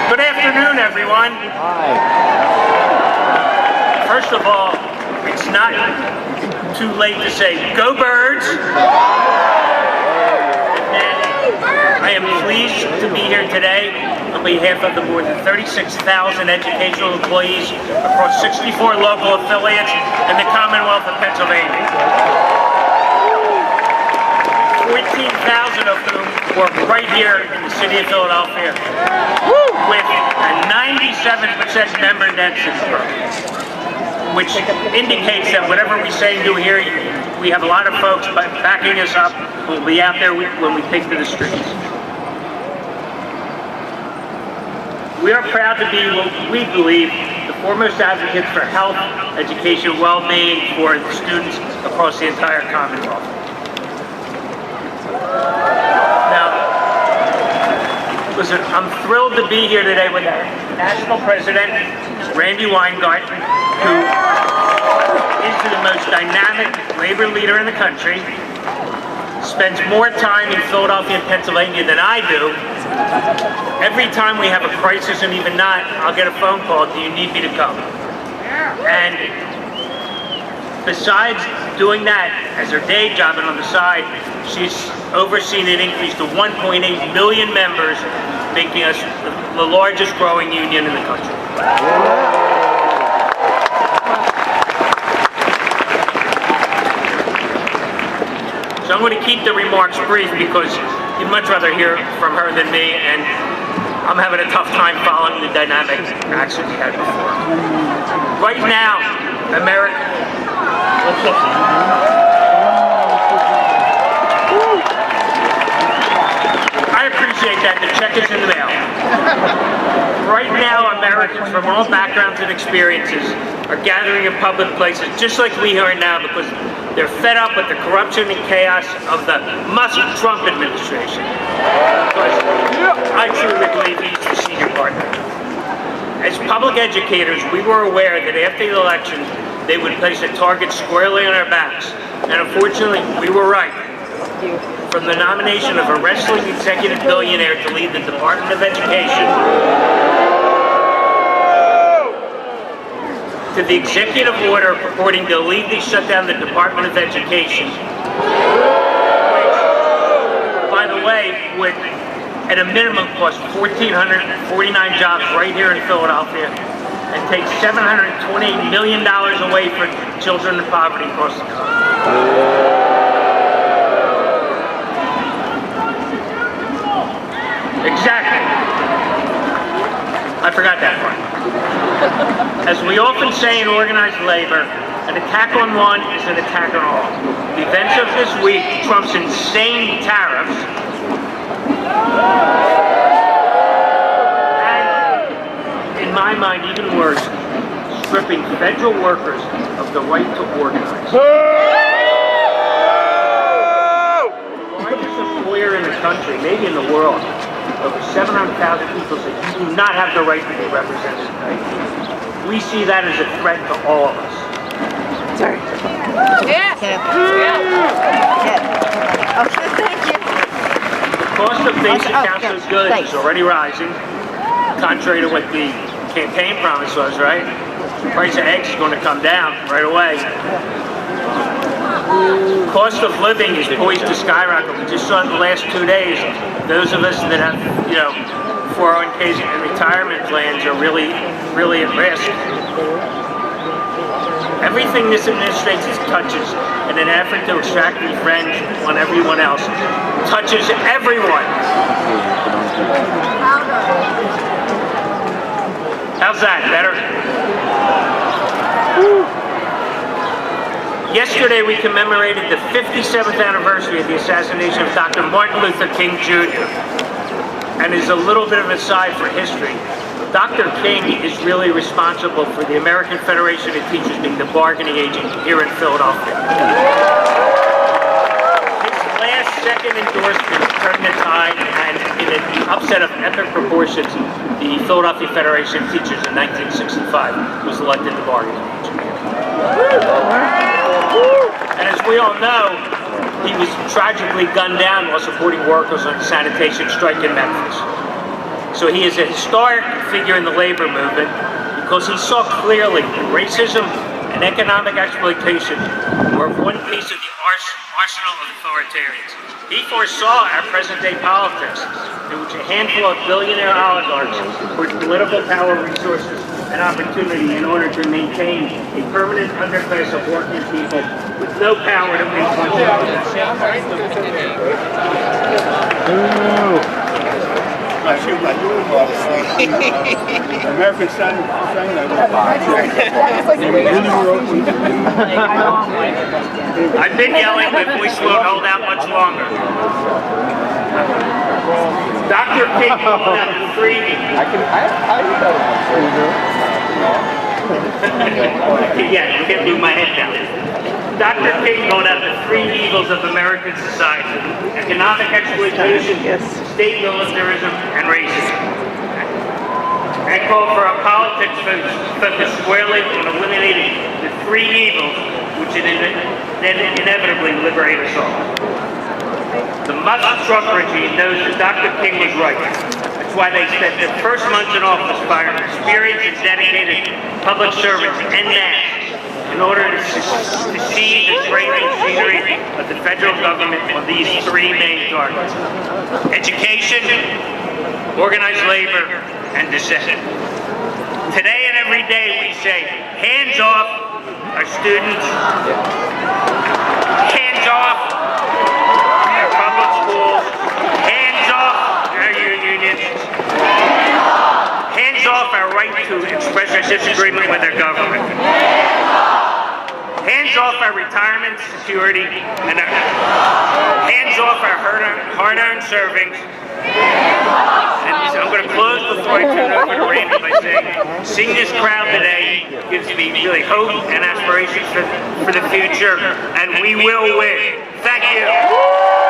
Good afternoon, everyone. Hi. First of all, it's not too late to say, go Birds! And I am pleased to be here today on behalf of the more than 36,000 educational employees across 64 local affiliates and the Commonwealth of Pennsylvania. 14,000 of whom work right here in the city of Philadelphia with a 97% member density, which indicates that whatever we say and do here, we have a lot of folks backing us up who will be out there when we take to the streets. We are proud to be what we believe the foremost advocates for health, education, well-being for the students across the entire Commonwealth. Now, listen, I'm thrilled to be here today with our national president, Randy Weingarten, who is the most dynamic labor leader in the country, spends more time in Philadelphia and Pennsylvania than I do. Every time we have a crisis, and even not, I'll get a phone call, do you need me to come? And besides doing that as her day job and on the side, she's overseen an increase to 1.8 million members, making us the largest growing union in the country. So I'm going to keep the remarks brief because you'd much rather hear from her than me, and I'm having a tough time following the dynamic action we had before. Right now, America... I appreciate that. The check is in the mail. Right now, Americans from all backgrounds and experiences are gathering in public places, just like we are now, because they're fed up with the corruption and chaos of the Musk-Trump administration. Because I truly believe he's the senior partner. As public educators, we were aware that after the election, they would place a target squarely on our backs. And unfortunately, we were right. From the nomination of a wrestling executive billionaire to lead the Department of Education, to the executive order purporting to illegally shut down the Department of Education, which, by the way, would at a minimum cost 1,449 jobs right here in Philadelphia and take $728 million away from children in poverty across the country. Exactly. I forgot that part. As we often say in organized labor, an attack on one is an attack on all. The events of this week, Trump's insane tariffs, and in my mind, even worse, stripping federal workers of the right to organize. The largest employer in the country, maybe in the world, over 700,000 people say you do not have the right to be represented. We see that as a threat to all of us. Sorry. Yes. Yeah. Okay, thank you. The cost of basic household goods is already rising, contrary to what the campaign promise was, right? The price of eggs is going to come down right away. Cost of living is poised to skyrocket. We just saw in the last 2 days, those of us that have, 401ks and retirement plans are really at risk. Everything this administration touches in an effort to extract revenge on everyone else touches everyone. How's that? Better? Yesterday we commemorated the 57th anniversary of the assassination of Dr. Martin Luther King Jr. And as a little bit of an aside for history, Dr. King is really responsible for the American Federation of Teachers being the bargaining agent here in Philadelphia. His last-second endorsement turned the tide, and in an upset of epic proportions, the Philadelphia Federation of Teachers in 1965 was elected the bargaining agent. And as we all know, he was tragically gunned down while supporting workers on the sanitation strike in Memphis. So he is a historic figure in the labor movement because he saw clearly that racism and economic exploitation were one piece of the arsenal of authoritarians. He foresaw our present-day politics, in which a handful of billionaire oligarchs hoard political power, resources, and opportunity in order to maintain a permanent underclass of working people with no power to influence politics. American Sign I've been yelling, my voice won't hold out much longer. Dr. King called out the three. Yeah, you can't move my head down. Dr. King called out the three evils of American society: economic exploitation, state militarism, and racism. And called for a politics focused squarely on eliminating the three evils which inevitably liberate us all. The Trump regime knows that Dr. King was right. That's why they spent their first months in office firing experienced and dedicated public servants en masse in order to seize the training machinery of the federal government on these three main targets: education, organized labor, and dissent. Today and every day we say, hands off our students, hands off our public schools, hands off our unions, hands off our right to express our disagreement with our government, hands off our retirement security, and hands off our hard-earned savings. And I'm going to close before I turn it over to Randy by saying, seeing this crowd today gives me really hope and aspirations for the future, and we will win. Thank you.